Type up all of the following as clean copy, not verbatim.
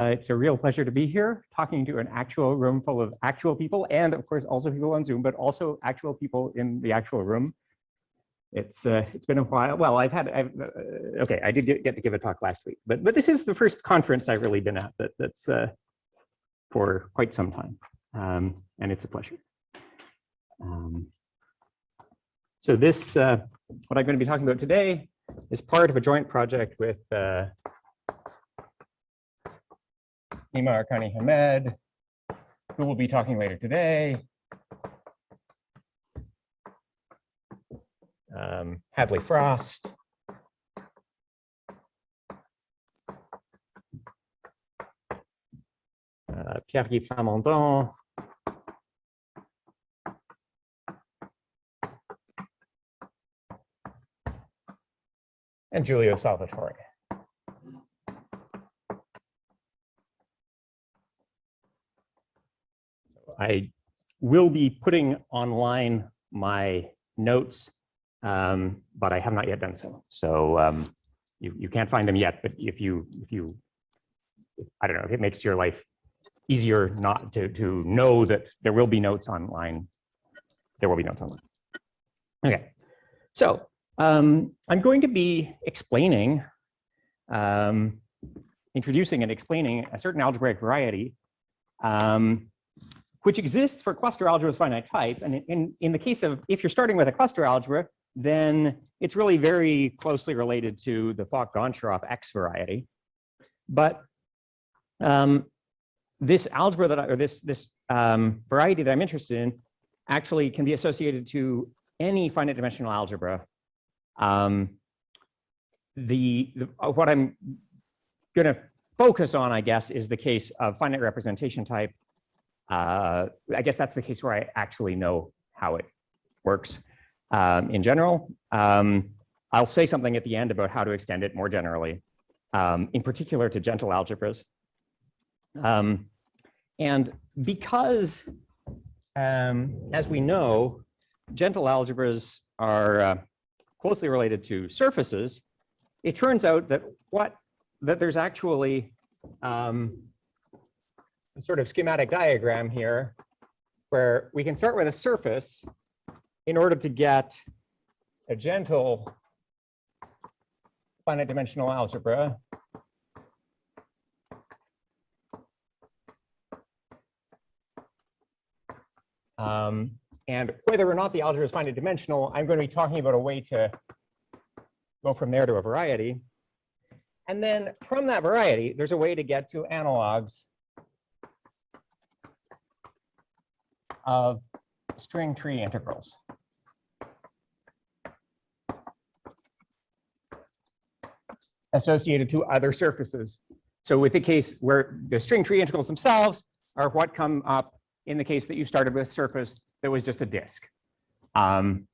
It's a real pleasure to be here talking to an actual room full of actual people, and of course also people on Zoom, but also actual people in the actual room. It's been a while. Well, okay, I did get to give a talk last week, but this is the first conference I've really been at that's for quite some time, and it's a pleasure. So this, what I'm going to be talking about today, is part of a joint project with Nima Arkani Hamed, who will be talking later today. Hadley Frost. Pierre-Guy Plamondon. And Giulio Salvatore. I will be putting online my notes, but I have not yet done so. So you can't find them yet, but if you I don't know, if it makes your life easier not to know that there will be notes online, there will be notes online. Okay, so I'm going to be explaining, introducing and explaining a certain algebraic variety, which exists for cluster algebras finite type. And in the case of, if you're starting with a cluster algebra, then it's really very closely related to the Fock-Goncharov X variety. But this algebra that this variety that I'm interested in actually can be associated to any finite dimensional algebra. What I'm going to focus on, I guess, is the case of finite representation type. I guess that's the case where I actually know how it works in general. I'll say something at the end about how to extend it more generally, in particular to gentle algebras. And because, as we know, gentle algebras are closely related to surfaces, it turns out that there's actually a sort of schematic diagram here where we can start with a surface in order to get a gentle finite dimensional algebra. And whether or not the algebra is finite dimensional, I'm going to be talking about a way to go from there to a variety. And then from that variety, there's a way to get to analogs of string tree integrals. Associated to other surfaces. So with the case where the string tree integrals themselves are what come up in the case that you started with a surface that was just a disk. And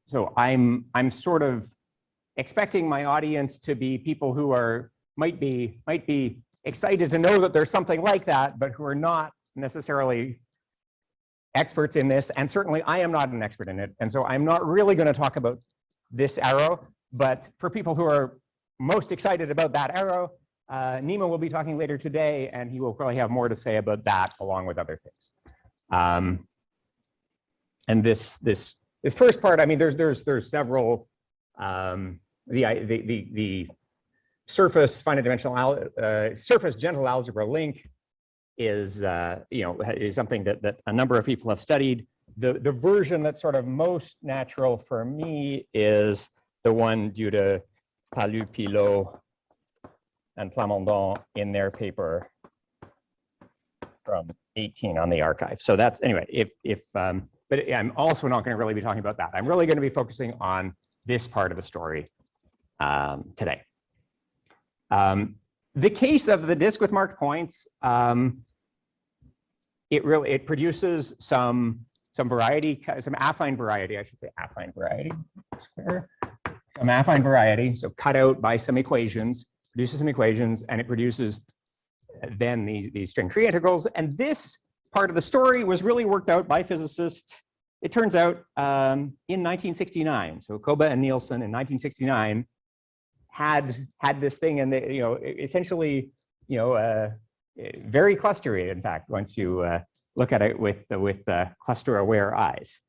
so I'm sort of expecting my audience to be people who might be excited to know that there's something like that, but who are not necessarily experts in this. And certainly I am not an expert in it. And so I'm not really going to talk about this arrow, but for people who are most excited about that arrow, Nima will be talking later today, and he will probably have more to say about that along with other things. And this first part, I mean, there's several, the surface finite dimensional surface gentle algebra link is is something that a number of people have studied. The version that's sort of most natural for me is the one due to Palu, Pilot, and Plamondon in their paper from 18 on the archive. So that's, anyway, but I'm also not going to really be talking about that. I'm really going to be focusing on this part of the story today. The case of the disk with marked points, it produces some variety, some affine variety, I should say affine variety, some affine variety, so cut out by some equations, produces some equations, and it produces then these string tree integrals. And this part of the story was really worked out by physicists, it turns out, in 1969. So Koba and Nielsen in 1969 had this thing, and they, essentially very clustery, in fact, once you look at it with cluster aware eyes.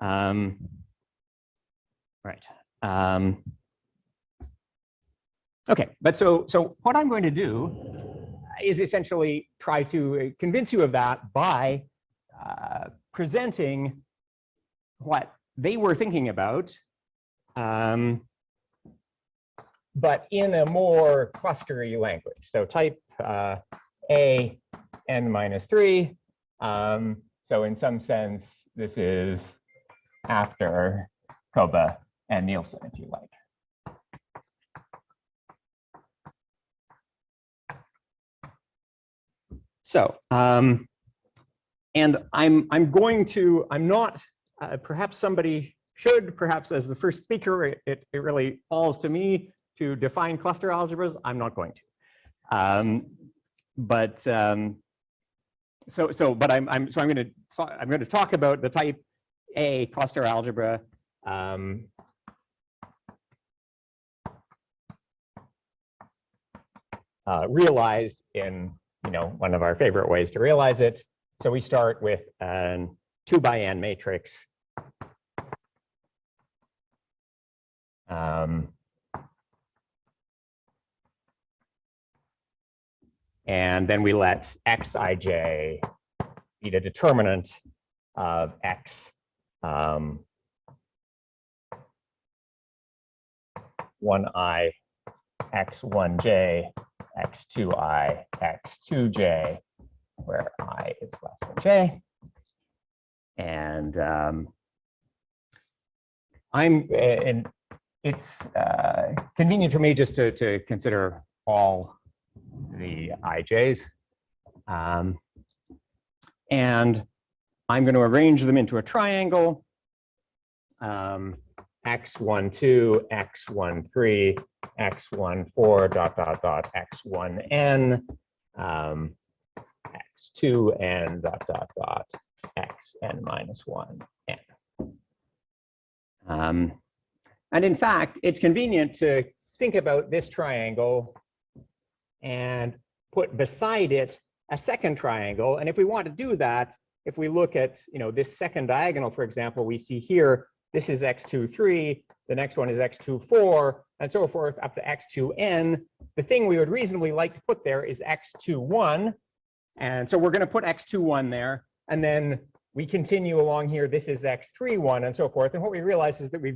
Right. Okay, but so what I'm going to do is essentially try to convince you of that by presenting what they were thinking about, but in a more clustery language. So type A n minus 3. So in some sense, this is after Koba and Nielsen, if you like. So, and I'm not, perhaps somebody should, perhaps as the first speaker, it really falls to me to define cluster algebras. I'm not going to. But I'm going to talk about the type A cluster algebra. Realized in one of our favorite ways to realize it. So we start with an 2 by n matrix. And then we let xij be the determinant of x 1i, x1j, x2i, x2j, where I is less than j. And it's convenient for me just to consider all the ij's. And I'm going to arrange them into a triangle. x12, x13, x14, dot, dot, dot, x1n, x2n, dot, dot, dot, xn minus 1n. And in fact, it's convenient to think about this triangle and put beside it a second triangle. And if we want to do that, if we look at this second diagonal, for example, we see here, this is x23, the next one is x24, and so forth up to x2n. The thing we would reasonably like to put there is x21. And so we're going to put x21 there. And then we continue along here. This is x31 and so forth. And what we realize is that we're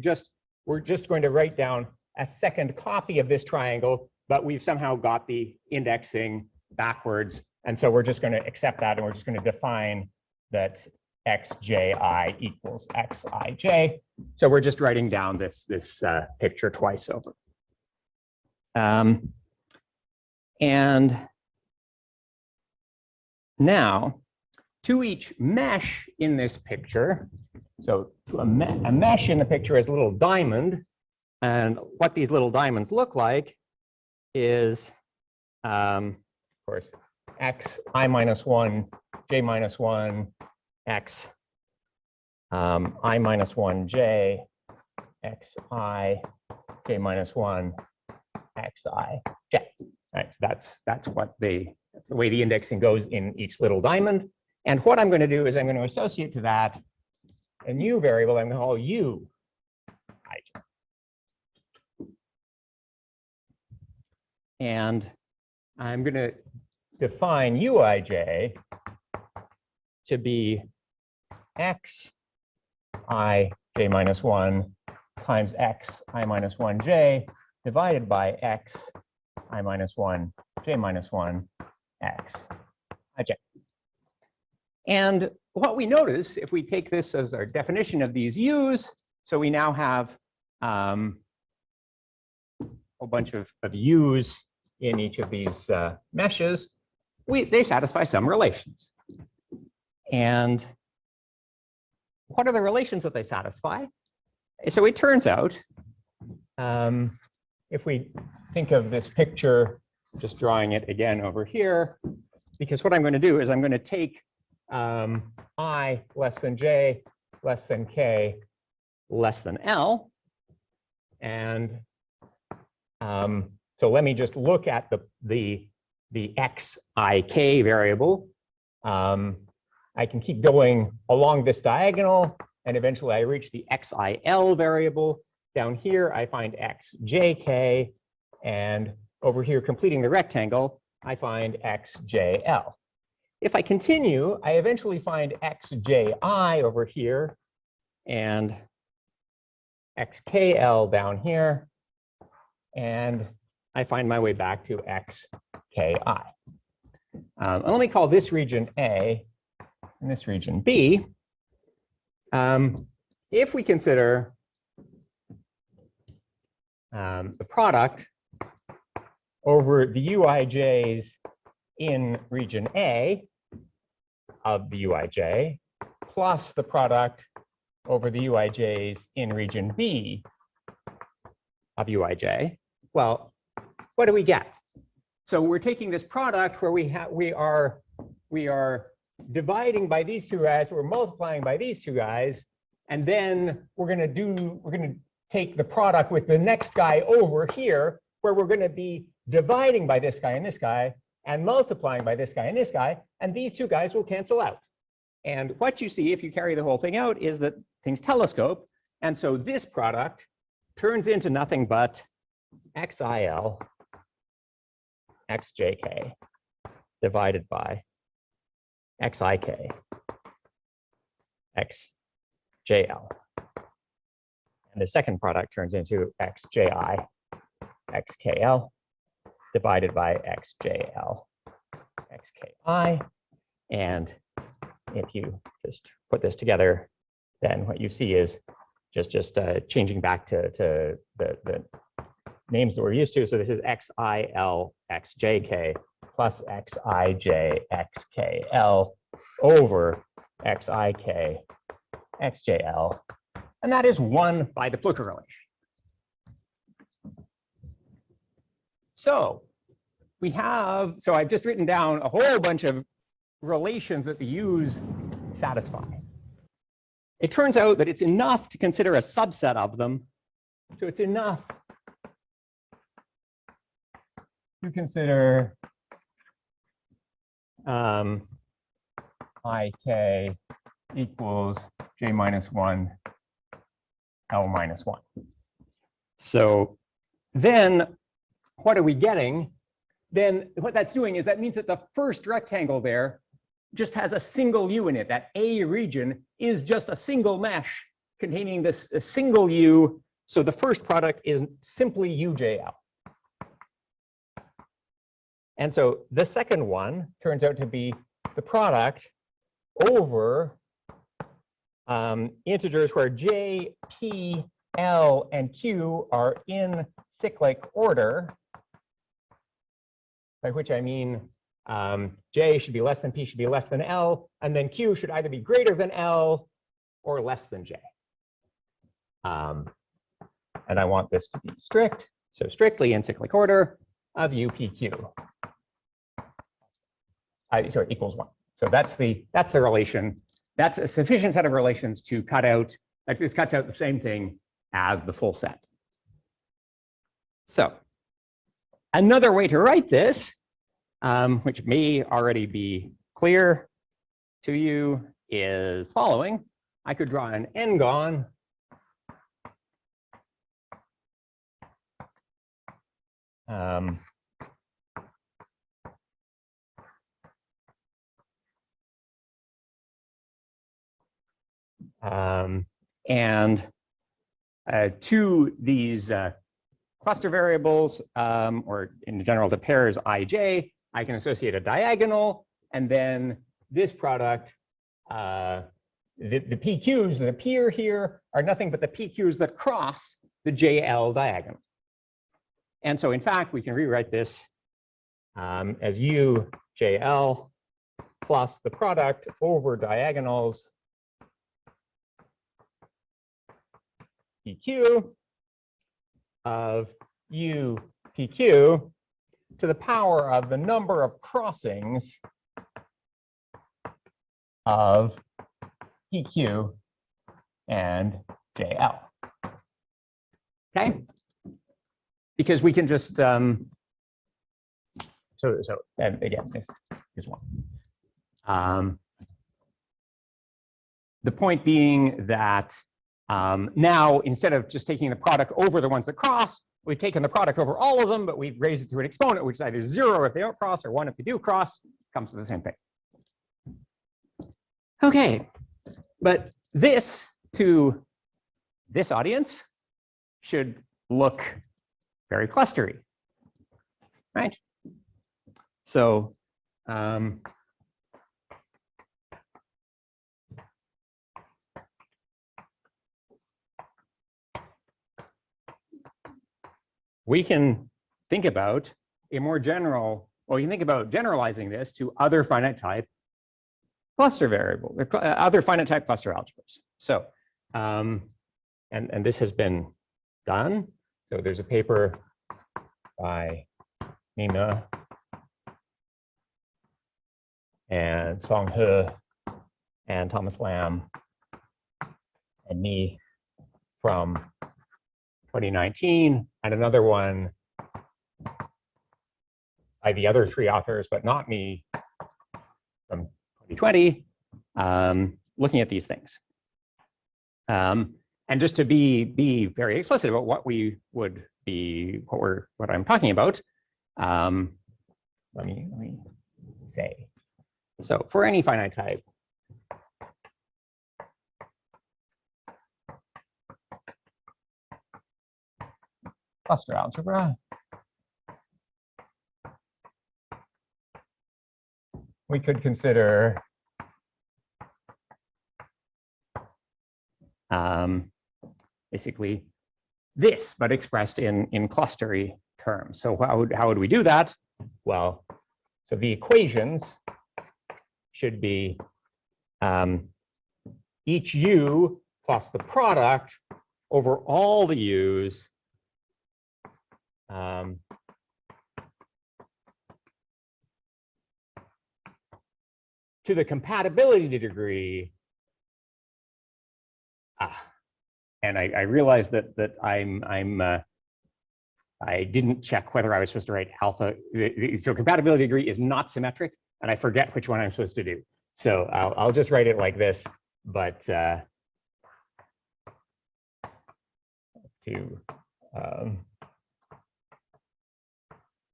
just going to write down a second copy of this triangle, but we've somehow got the indexing backwards. And so we're just going to accept that, and we're just going to define that xji equals xij. So we're just writing down this picture twice over. And now, to each mesh in this picture, so to a mesh in the picture is a little diamond, and what these little diamonds look like is, of course, x I minus 1, j minus 1, x I minus 1 j, x I j minus 1, x I j. Right, that's the way the indexing goes in each little diamond. And what I'm going to do is I'm going to associate to that a new variable I'm going to call u ij. And I'm going to define uij to be x I j minus 1 times x I minus 1j divided by x I minus 1 j minus 1 x ij. And what we notice, if we take this as our definition of these u's, so we now have a whole bunch of u's in each of these meshes, they satisfy some relations. And what are the relations that they satisfy? So it turns out, if we think of this picture, just drawing it again over here, because what I'm going to do is I'm going to take I less than j less than k less than L. And so let me just look at the the xik variable. I can keep going along this diagonal, and eventually I reach the xil variable. Down here, I find xjk, and over here, completing the rectangle, I find xjl. If I continue, I eventually find xji over here, and xkl down here, and I find my way back to xki. And let me call this region A and this region B. If we consider the product over the uij's in region A of the uij plus the product over the uij's in region B of uij, well, what do we get? So we're taking this product where we are dividing by these two guys, we're multiplying by these two guys, and then we're going to take the product with the next guy over here, where we're going to be dividing by this guy and multiplying by this guy and this guy, and these two guys will cancel out. And what you see if you carry the whole thing out is that things telescope, and so this product turns into nothing but xil xjk divided by xik xjl. And the second product turns into xji xkl divided by xjl xki. And if you just put this together, then what you see is just changing back to the names that we're used to. So this is xil xjk plus xij xkl over xik xjl. And that is 1 by the Plücker relation. So I've just written down a whole bunch of relations that the U's satisfy. It turns out that it's enough to consider a subset of them. So it's enough to consider ik equals j minus 1, L minus 1. So then what are we getting? Then what that's doing is that means that the first rectangle there just has a single U in it. That A region is just a single mesh containing this a single U. So the first product is simply UJL. And so the second one turns out to be the product over integers where J, P, L, and Q are in cyclic order, by which I mean J should be less than P should be less than L, and then Q should either be greater than L or less than J. And I want this to be strict, so strictly in cyclic order of UPQ. Sorry, equals 1. So that's the relation. That's a sufficient set of relations to cut out, like this cuts out the same thing as the full set. So another way to write this, which may already be clear to you, is the following. I could draw an n-gon and to these cluster variables, or in general to pairs ij, I can associate a diagonal, and then this product, the PQs that appear here are nothing but the PQs that cross the JL diagonal. And so in fact, we can rewrite this as UJL plus the product over diagonals PQ of U PQ to the power of the number of crossings of PQ and JL. Okay? Because we can just again, this is one. The point being that now, instead of just taking the product over the ones that cross, we've taken the product over all of them, but we've raised it to an exponent, which is either 0 if they don't cross or 1 if they do cross, comes to the same thing. Okay, but this to this audience should look very clustery, right? So we can think about a more general, well, you can think about generalizing this to other finite type cluster variable, other finite type cluster algebras. So, and this has been done. So there's a paper by Nina and Song He and Thomas Lam and me from 2019, and another one by the other 3 authors, but not me, from 2020, looking at these things. And just to be very explicit about what we would be, what I'm talking about, let me say. So for any finite type, cluster algebra, we could consider basically this, but expressed in clustery terms. So how would we do that? Well, so the equations should be each u plus the product over all the u's to the compatibility degree. And I realized that I didn't check whether I was supposed to write alpha. So compatibility degree is not symmetric, and I forget which one I'm supposed to do. So I'll just write it like this, but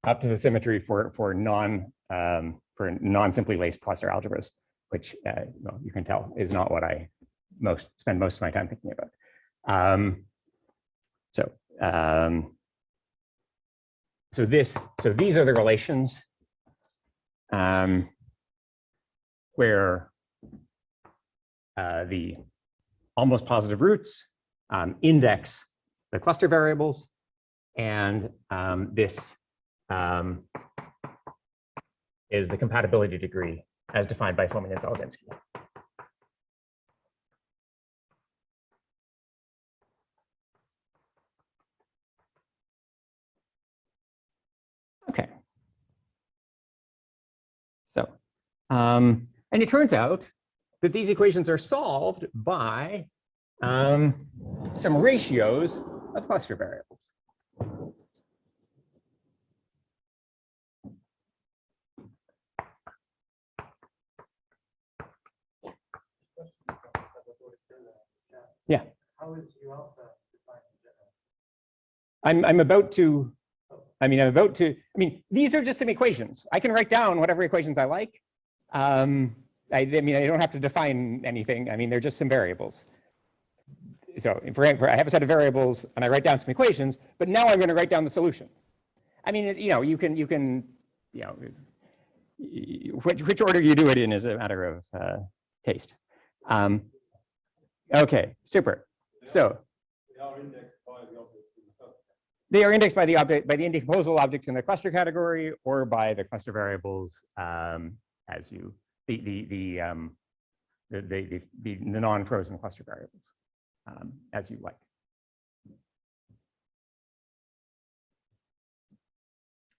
up to the symmetry for non-simply laced cluster algebras, which well, you can tell is not what I spend most of my time thinking about. So these are the relations where the almost positive roots index the cluster variables, and this is the compatibility degree as defined by Fomin and Zaldinsky. Okay. So, and it turns out that these equations are solved by some ratios of cluster variables. Yeah. How is U alpha defined in general? I'm about to, these are just some equations. I can write down whatever equations I like. I don't have to define anything. I mean, they're just some variables. So I have a set of variables and I write down some equations, but now I'm going to write down the solutions. I mean, you can, which order you do it in is a matter of taste. Okay, super. So they are indexed by the object, by the indecomposable objects in the cluster category, or by the cluster variables as you the non-frozen cluster variables as you like.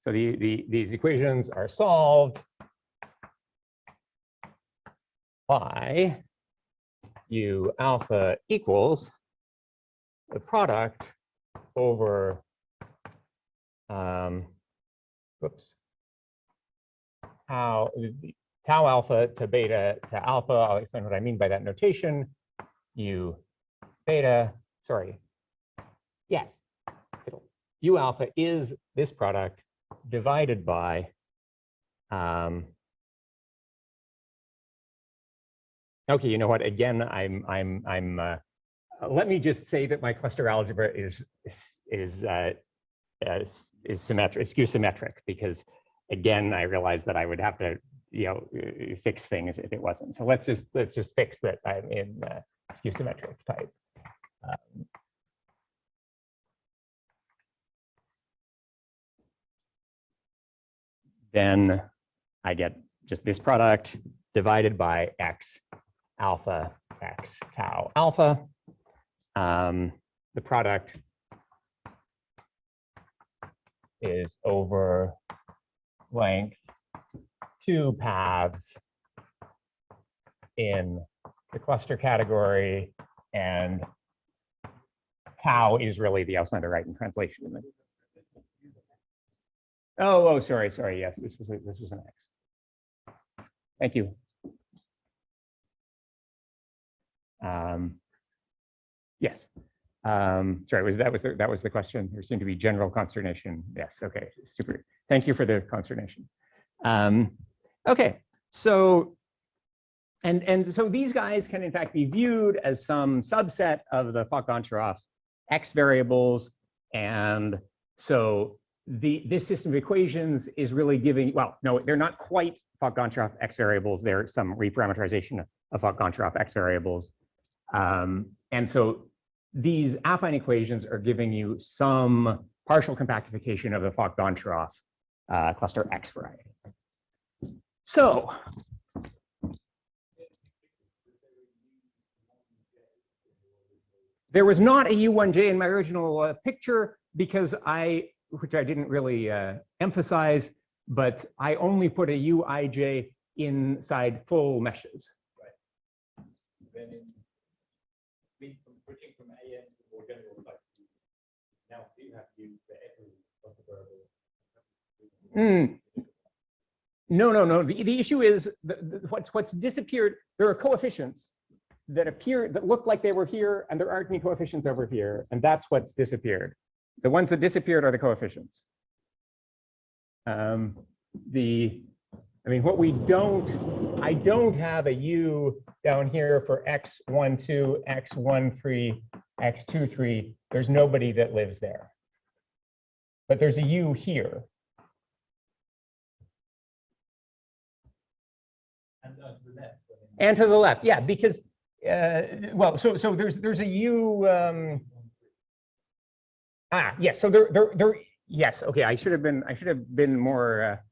So these equations are solved by U alpha equals the product over tau alpha to beta to alpha. I'll explain what I mean by that notation. U beta, sorry. Yes, U alpha is this product divided by okay, you know what? Again, let me just say that my cluster algebra is symmetric, skew symmetric, because again, I realized that I would have to, fix things if it wasn't. So let's just fix that I'm in skew symmetric type. Then I get just this product divided by x alpha x tau alpha. The product is over length 2 paths in the cluster category, and tau is really the outsider right in translation. Oh, sorry. Yes, this was an X. Thank you. Yes. Sorry, that was the question. There seemed to be general consternation. Yes. Okay. Super. Thank you for the consternation. Okay. So, and so these guys can in fact be viewed as some subset of the Fock-Goncharov X variables, and so this system of equations is really giving, well, no, they're not quite Fock-Goncharov X variables. They're some reparameterization of Fock-Goncharov X variables. And so these affine equations are giving you some partial compactification of the Fock-Goncharov cluster X variety. So there was not a U1J in my original picture because which I didn't really emphasize, but I only put a Uij inside full meshes. Right. Then from switching from AN to more general type, now you have to use the No. The issue is what's disappeared. There are coefficients that look like they were here, and there aren't any coefficients over here, and that's what's disappeared. The ones that disappeared are the coefficients. I don't have a U down here for x12, x13, x23. There's nobody that lives there. But there's a U here. And to the left, yeah, because well, so there's a U. Yes. So there. Yes. Okay. I should have been more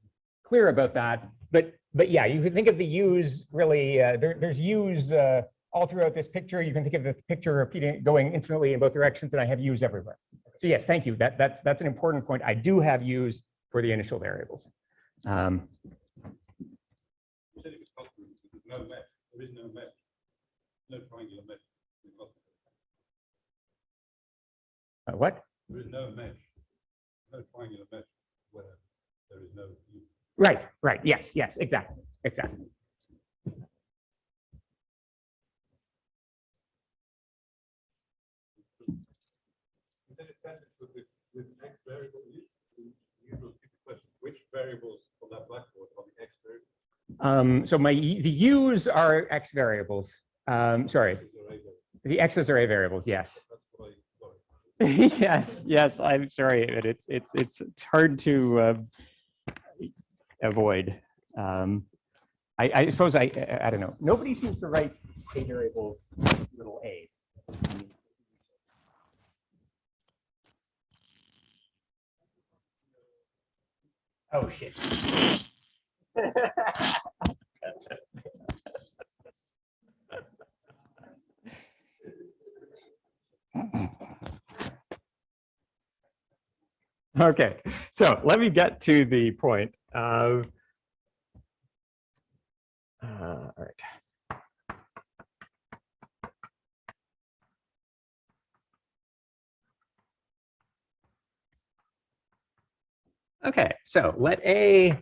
clear about that. But yeah, you can think of the U's really. There's U's all throughout this picture. You can think of the picture repeating, going infinitely in both directions, and I have U's everywhere. So yes, thank you. That's an important point. I do have U's for the initial variables. No mesh. There is no mesh. No triangular mesh. What? There is no mesh. No triangular mesh where there is no U. Right. Yes, exactly. With X variable, usual question, which variables on that blackboard are the X variables? So the U's are X variables. Sorry, the X's are A variables. Yes. yes. I'm sorry, but it's hard to avoid. I suppose I don't know. Nobody seems to write A variables with little a's. Oh shit. Okay, so let me get to the point of all right. Okay, so let A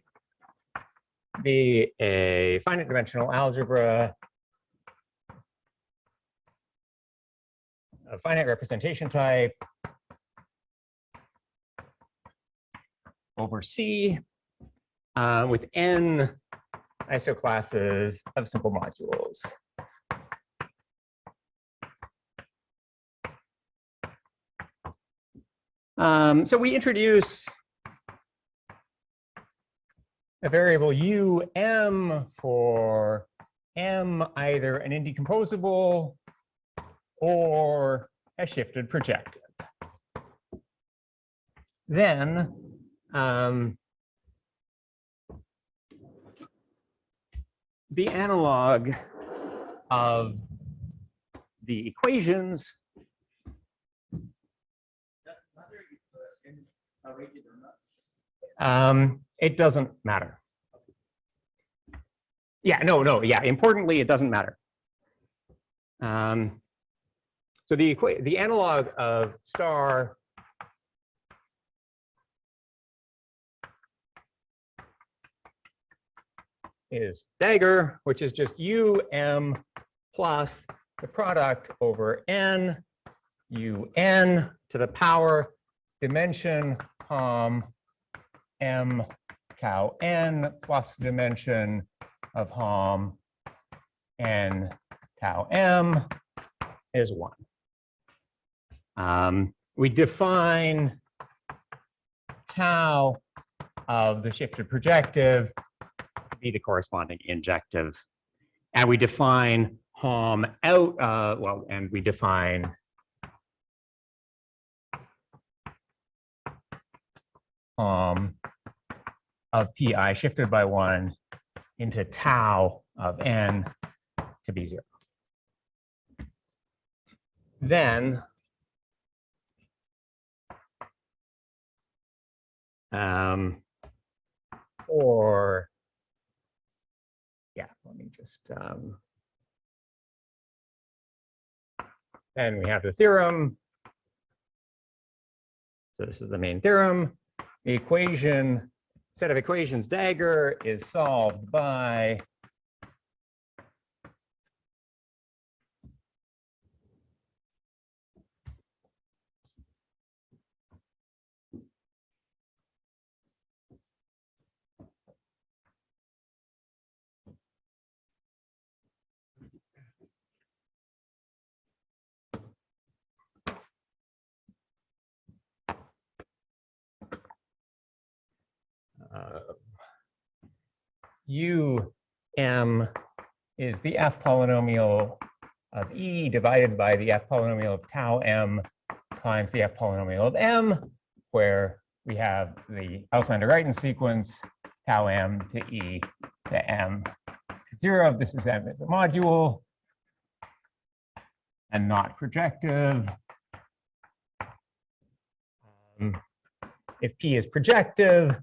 be a finite dimensional algebra of finite representation type over C with n isoclasses of simple modules. So we introduce a variable um for m either an indecomposable or a shifted projective. Then the analog of the equations it doesn't matter. Yeah, no, yeah. Importantly, it doesn't matter. So the analog of star is dagger, which is just plus the product over n un to the power dimension m tau n plus dimension of n tau m is 1. We define tau of the shifted projective to be the corresponding injective, and we define and we define of pi shifted by 1 into tau of n to be 0. Then let me just then we have the theorem. So this is the main theorem. The equation, set of equations dagger is solved by is the F polynomial of E divided by the F polynomial of tau m times the F polynomial of m, where we have the Alexander-Guyton sequence tau m to E to m to 0. This is m as a module and not projective. If P is projective,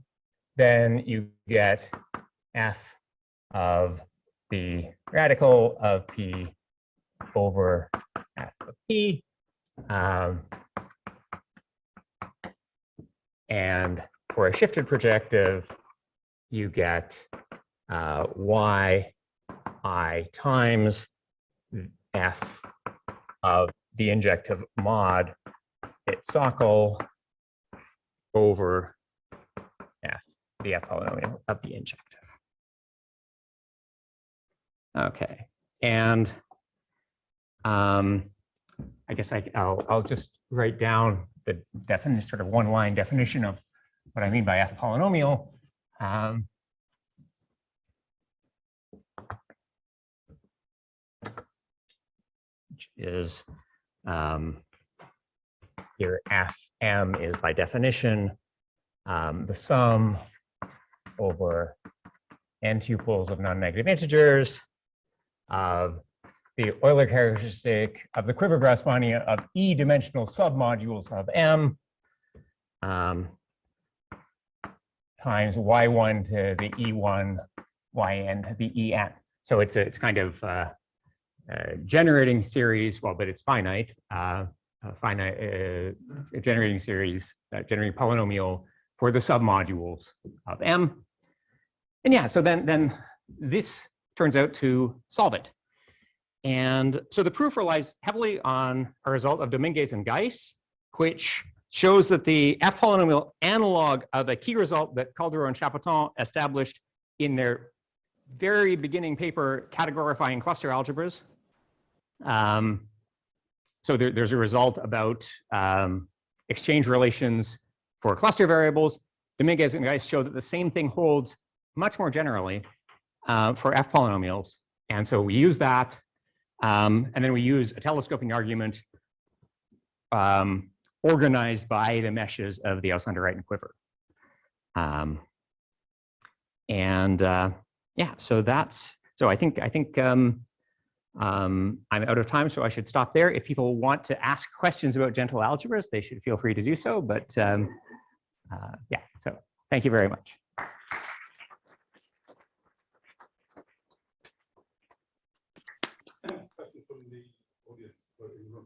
then you get F of the radical of P over F of P. And for a shifted projective, you get yi times F of the injective mod itsocle over F, the F polynomial of the injective. Okay, and I guess I'll just write down the definition, sort of one-line definition of what I mean by F polynomial. Which is here Fm is by definition the sum over n tuples of non-negative integers of the Euler characteristic of the quiver Grassmannia of e-dimensional submodules of m times y1 to the e1, yn to the en. So it's kind of generating series, well, but it's finite, generating series, generating polynomial for the submodules of m. And yeah, so then this turns out to solve it. And so the proof relies heavily on a result of Dominguez and Geis, which shows that the F-polynomial analog of a key result that Calderon and Chapoton established in their very beginning paper categorifying cluster algebras. So there's a result about exchange relations for cluster variables. Dominguez and Geis show that the same thing holds much more generally for F-polynomials. And so we use that. And then we use a telescoping argument organized by the meshes of the Auslander, Wright, and Quiver. Yeah, so I think I'm out of time, so I should stop there. If people want to ask questions about gentle algebras, they should feel free to do so. But yeah, so thank you very much. Question from the audience in the room.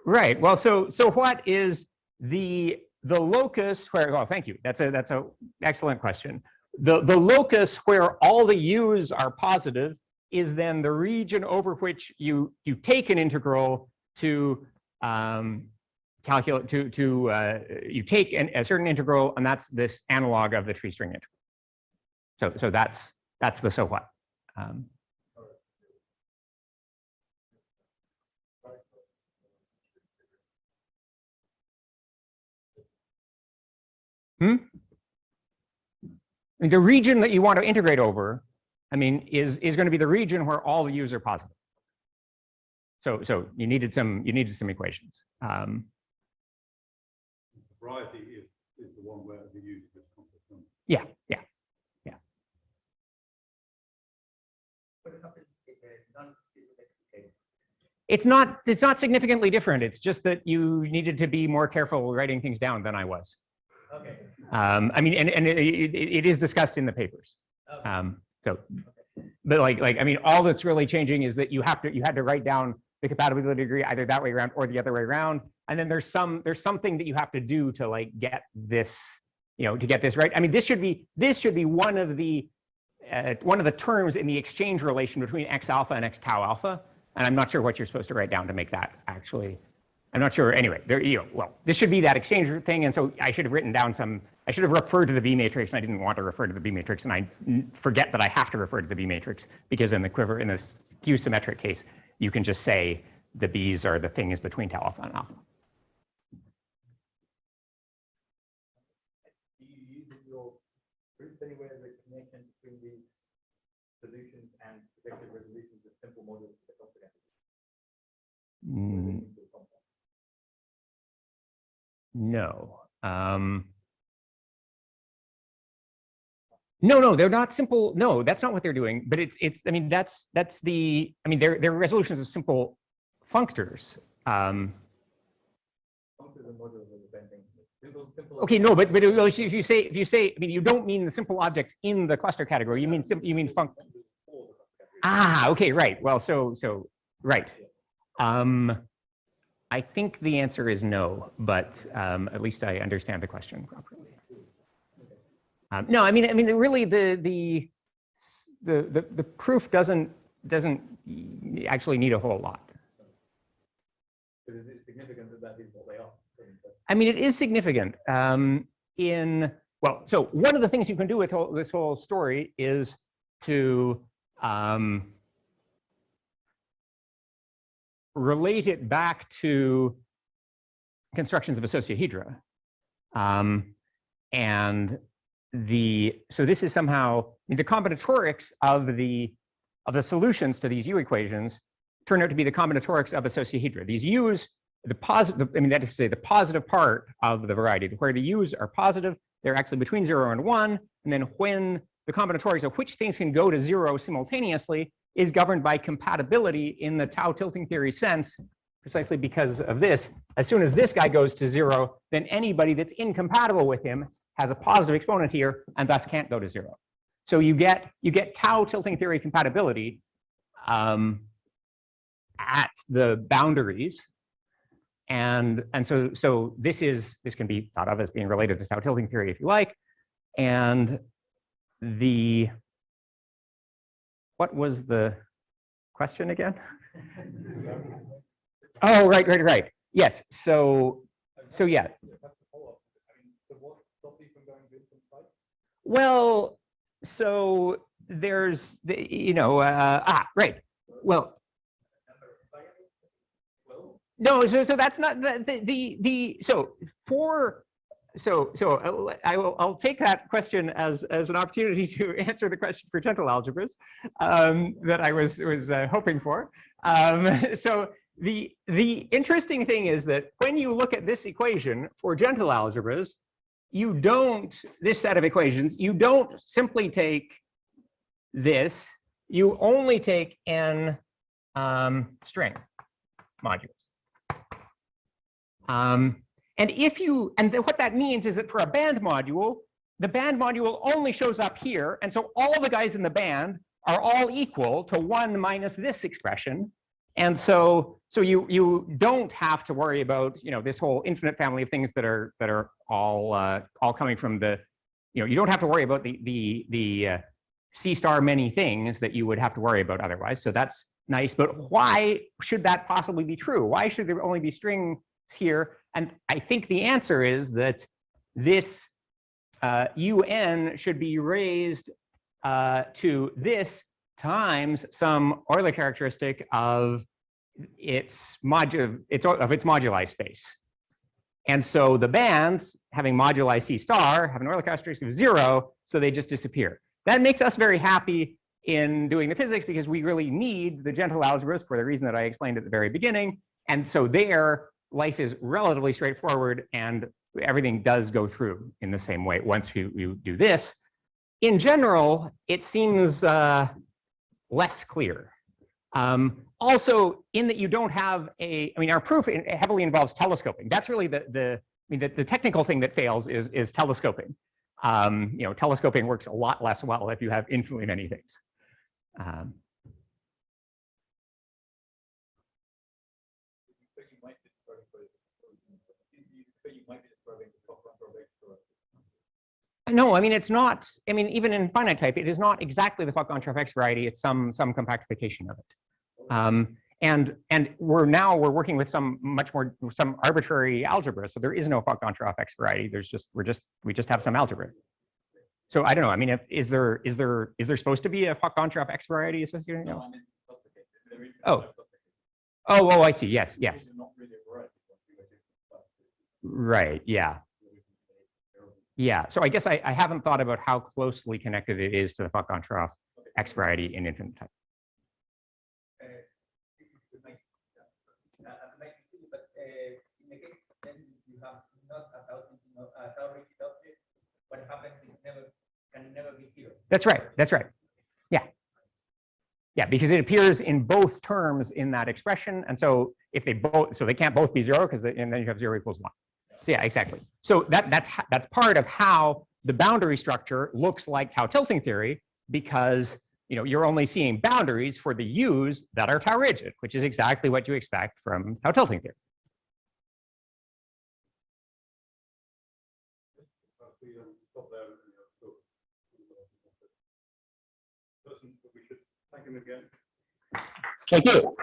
Right. Well, so what is the locus where? Oh, thank you. That's a excellent question. The locus where all the u's are positive is then the region over which you take an integral to calculate you take a certain integral, and that's this analog of the tree string integral. So that's the so what. The region that you want to integrate over, I mean, is going to be the region where all the u's are positive. So you needed some equations. The variety is the one where the use is complex number. Yeah. It's not significantly different. It's just that you needed to be more careful writing things down than I was. Okay. I mean, and it is discussed in the papers. Okay. But I mean, all that's really changing is that you had to write down the compatibility degree either that way around or the other way around, and then there's something that you have to do to get this, to get this right. I mean, this should be one of the terms in the exchange relation between x alpha and x tau alpha, and I'm not sure what you're supposed to write down to make that actually. I'm not sure. Anyway, well, this should be that exchange thing, and so I should have written down I should have referred to the B matrix, and I didn't want to refer to the B matrix, and I forget that I have to refer to the B matrix because in the Quiver, in this skew symmetric case, you can just say the B's are the things between tau alpha and alpha. Do you use in your proofs anywhere the connection between these solutions and projected resolutions of simple models of the cluster No. No, they're not simple. No, that's not what they're doing. But it's. I mean, that's the. I mean, they're resolutions of simple functors. Okay, no, but if you say, I mean, you don't mean the simple objects in the cluster category. You mean func. Ah, okay, right. Well, so right. I think the answer is no, but at least I understand the question properly. No, I mean, really, the proof doesn't actually need a whole lot. But is it significant that is what they are? I mean, it is significant. Well, so one of the things you can do with this whole story is to relate it back to constructions of associahedra. So this is somehow, I mean, the combinatorics of the solutions to these U equations turn out to be the combinatorics of associahedra. These U's, the positive, I mean, that is to say the positive part of the variety, where the U's are positive, they're actually between 0 and 1. And then when the combinatorics of which things can go to 0 simultaneously is governed by compatibility in the tau tilting theory sense, precisely because of this. As soon as this guy goes to 0, then anybody that's incompatible with him has a positive exponent here and thus can't go to 0. So you get tau tilting theory compatibility at the boundaries. And so this can be thought of as being related to tau tilting theory if you like. And what was the question again? Oh, right. Yes. So yeah. Well, so there's right. Well, no. So that's not I'll take that question as an opportunity to answer the question for gentle algebras that I was hoping for. So the interesting thing is that when you look at this equation for gentle algebras, this set of equations, you don't simply take this, you only take n string modules. And what that means is that for a band module, the band module only shows up here. And so all the guys in the band are all equal to 1 minus this expression. And so you don't have to worry about, this whole infinite family of things that are all coming from the, you don't have to worry about the C star many things that you would have to worry about otherwise. So that's nice. But why should that possibly be true? Why should there only be strings here? And I think the answer is that this UN should be raised to this times some Euler characteristic of its moduli space. And so the bands having moduli C star have an Euler characteristic of 0, so they just disappear. That makes us very happy in doing the physics because we really need the gentle algebras for the reason that I explained at the very beginning. And so there, life is relatively straightforward and everything does go through in the same way once you do this. In general, it seems less clear. Also, in that you don't have our proof heavily involves telescoping. That's really the technical thing that fails is telescoping. Telescoping works a lot less well if you have infinitely many things. No, it's not. Even in finite type, it is not exactly the Fock-Goncharov X variety. It's some compactification of it. And we're working with some arbitrary algebra. So there is no Fock-Goncharov X variety. We just have some algebra. So I don't know. Is there supposed to be a Fock-Goncharov X variety associated? No. Oh, I see. Yes. Right. Yeah. Yeah, so I guess I haven't thought about how closely connected it is to the Fock-Goncharov X variety in infinite type. But in the case then you have not a tau-rigid object, what happens can never be zero. That's right. Yeah, because it appears in both terms in that expression, and so if they can't both be 0 and then you have 0 equals 1. So yeah, exactly. So that's part of how the boundary structure looks like tau tilting theory, because you're only seeing boundaries for the U's that are tau rigid, which is exactly what you expect from tau tilting theory. We should thank him again. Thank you.